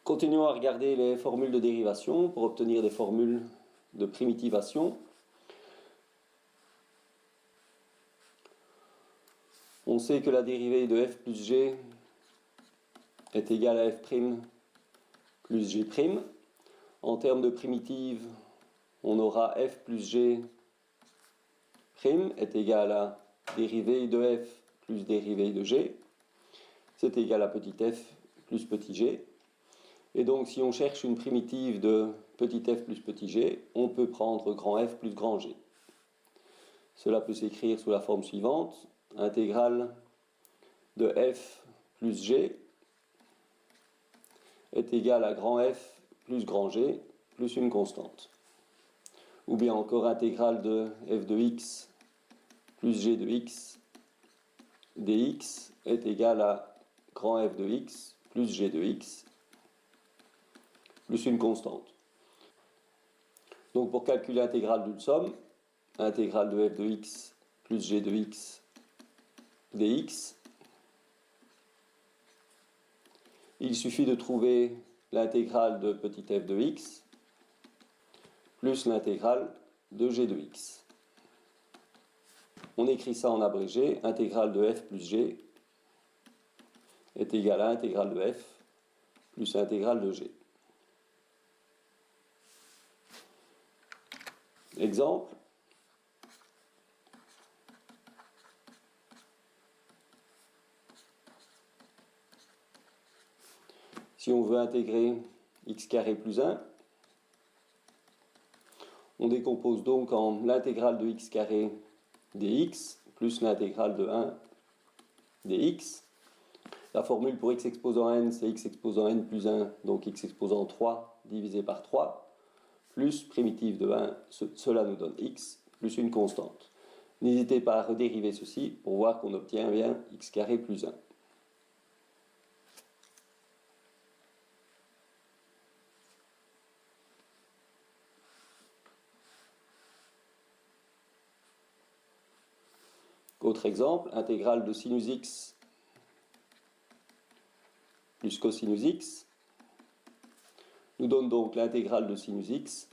Continuons à regarder les formules de dérivation pour obtenir des formules de primitivation. On sait que la dérivée de f plus g est égale à f' plus g'. En termes de primitive, on aura f plus g' est égal à dérivée de f plus dérivée de g. C'est égal à petit f plus petit g. Et donc, si on cherche une primitive de petit f plus petit g, on peut prendre grand F plus grand G. Cela peut s'écrire sous la forme suivante, intégrale de f plus g est égale à grand F plus grand G plus une constante. Ou bien encore intégrale de f de x plus g de x dx est égale à grand F de x plus g de x plus une constante. Donc pour calculer l'intégrale d'une somme, intégrale de f de x plus g de x dx, il suffit de trouver l'intégrale de petit f de x plus l'intégrale de g de x. On écrit ça en abrégé, intégrale de f plus g est égale à intégrale de f plus intégrale de g. Exemple, si on veut intégrer x carré plus 1, on décompose donc en l'intégrale de x carré dx plus l'intégrale de 1 dx. La formule pour x exposant n, c'est x exposant n plus 1, donc x exposant 3 divisé par 3. Plus primitive de 1, cela nous donne x, plus une constante. N'hésitez pas à redériver ceci pour voir qu'on obtient bien x carré plus 1. Autre exemple, intégrale de sinus x plus cosinus x nous donne donc l'intégrale de sinus x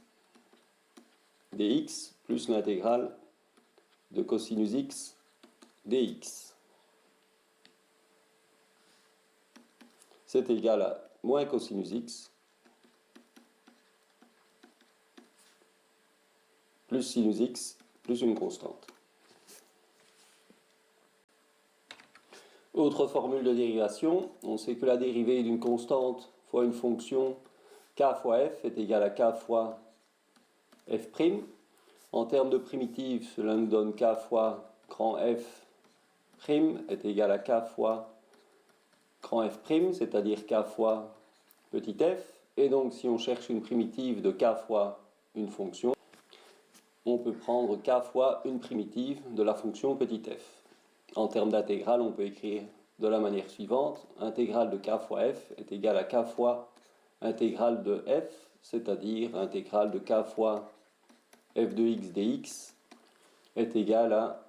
dx plus l'intégrale de cosinus x dx. C'est égal à moins cosinus x plus sinus x plus une constante. Autre formule de dérivation, on sait que la dérivée d'une constante fois une fonction k fois f est égale à k fois f'. En termes de primitive, cela nous donne k fois grand f' est égal à k fois grand f', c'est-à-dire k fois petit f. Et donc si on cherche une primitive de k fois une fonction, on peut prendre k fois une primitive de la fonction petit f. En termes d'intégrale, on peut écrire de la manière suivante, intégrale de k fois f est égale à k fois intégrale de f, c'est-à-dire intégrale de k fois f de x dx est égale à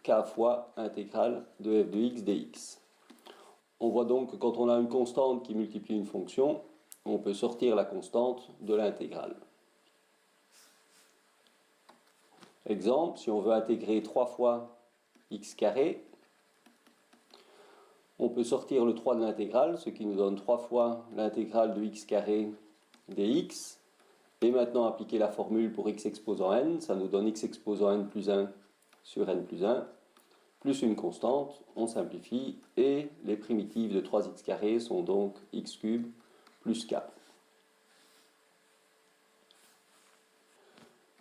k fois intégrale de f de x dx. On voit donc que quand on a une constante qui multiplie une fonction, on peut sortir la constante de l'intégrale. Exemple, si on veut intégrer 3 fois x carré, on peut sortir le 3 de l'intégrale, ce qui nous donne 3 fois l'intégrale de x carré dx. Et maintenant appliquer la formule pour x exposant n, ça nous donne x exposant n plus 1 sur n plus 1, plus une constante, on simplifie, et les primitives de 3x carré sont donc x cube plus k.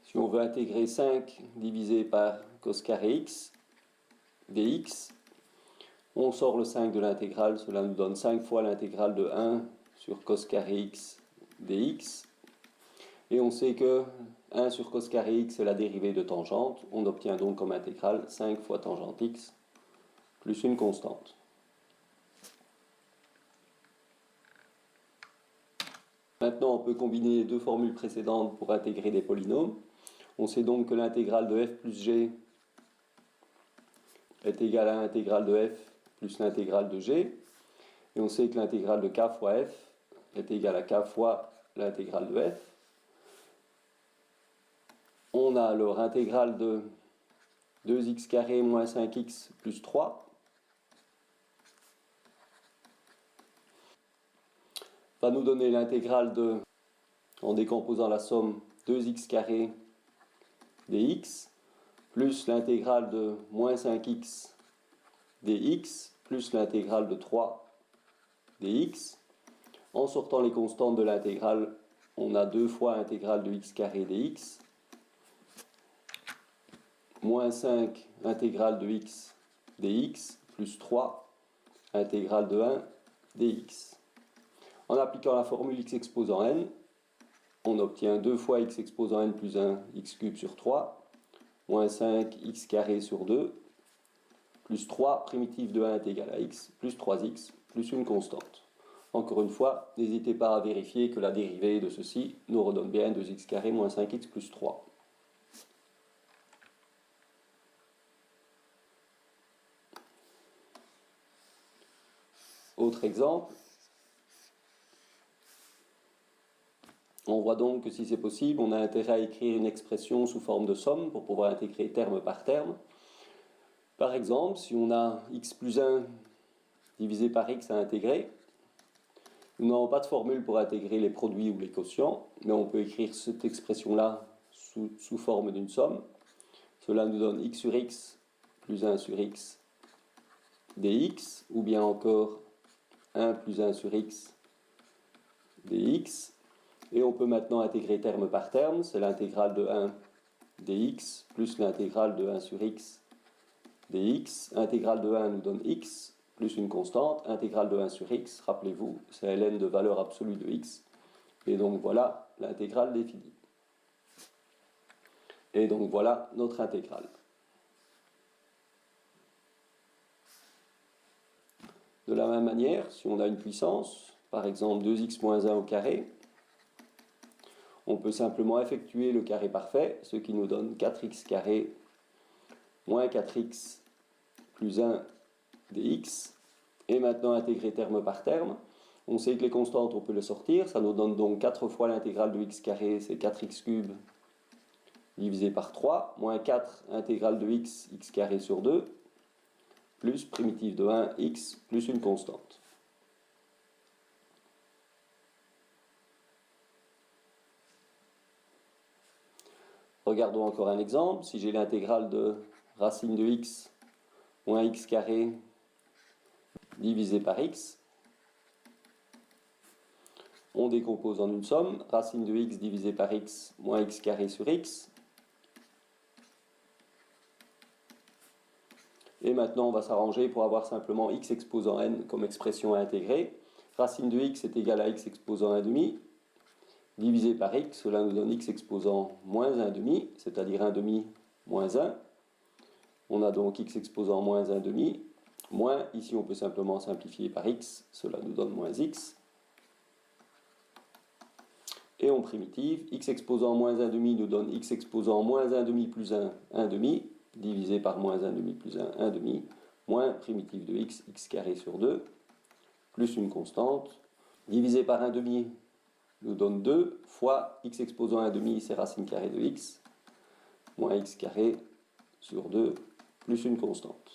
Si on veut intégrer 5 divisé par cos carré x dx, on sort le 5 de l'intégrale, cela nous donne 5 fois l'intégrale de 1 sur cos carré x dx. Et on sait que 1 sur cos carré x est la dérivée de tangente. On obtient donc comme intégrale 5 fois tangente x plus une constante. Maintenant, on peut combiner les deux formules précédentes pour intégrer des polynômes. On sait donc que l'intégrale de f plus g est égale à l'intégrale de f plus l'intégrale de g. Et on sait que l'intégrale de k fois f est égal à k fois l'intégrale de f. On a alors intégrale de 2x carré moins 5x plus 3 va nous donner l'intégrale de, en décomposant la somme, 2x carré dx plus l'intégrale de moins 5x dx plus l'intégrale de 3 dx. En sortant les constantes de l'intégrale, on a 2 fois intégrale de x carré dx, moins 5 intégrale de x dx, plus 3 intégrale de 1 dx. En appliquant la formule x exposant n, on obtient 2 fois x exposant n plus 1 x cube sur 3, moins 5 x carré sur 2, plus 3 primitive de 1 est égal à x, plus 3x, plus une constante. Encore une fois, n'hésitez pas à vérifier que la dérivée de ceci nous redonne bien 2x carré moins 5x plus 3. Autre exemple. On voit donc que si c'est possible, on a intérêt à écrire une expression sous forme de somme pour pouvoir intégrer terme par terme. Par exemple, si on a x plus 1 divisé par x à intégrer, nous n'avons pas de formule pour intégrer les produits ou les quotients, mais on peut écrire cette expression-là sous forme d'une somme. Cela nous donne x sur x plus 1 sur x dx, ou bien encore 1 plus 1 sur x dx. Et on peut maintenant intégrer terme par terme, c'est l'intégrale de 1 dx plus l'intégrale de 1 sur x dx. Intégrale de 1 nous donne x plus une constante, intégrale de 1 sur x, rappelez-vous, c'est ln de valeur absolue de x. Et donc voilà l'intégrale définie. Et donc voilà notre intégrale. De la même manière, si on a une puissance, par exemple 2x moins 1 au carré, on peut simplement effectuer le carré parfait, ce qui nous donne 4x carré moins 4x plus 1 dx. Et maintenant intégrer terme par terme. On sait que les constantes, on peut les sortir. Ça nous donne donc 4 fois l'intégrale de x carré, c'est 4x cube divisé par 3, moins 4 intégrale de x, x carré sur 2, plus primitive de 1, x, plus une constante. Regardons encore un exemple. Si j'ai l'intégrale de racine de x moins x carré divisé par x, on décompose en une somme. Racine de x divisé par x moins x carré sur x. Et maintenant, on va s'arranger pour avoir simplement x exposant n comme expression à intégrer. Racine de x est égal à x exposant 1,5 divisé par x, cela nous donne x exposant moins 1,5, c'est-à-dire 1,5 moins 1. On a donc x exposant moins 1,5, moins, ici on peut simplement simplifier par x, cela nous donne moins x. Et on primitive, x exposant moins 1,5 nous donne x exposant moins 1,5 plus 1, 1,5, divisé par moins 1,5 plus 1, 1,5, moins primitive de x, x carré sur 2, plus une constante, divisé par 1,5 nous donne 2, fois x exposant 1,5, c'est racine carrée de x, moins x carré sur 2, plus une constante.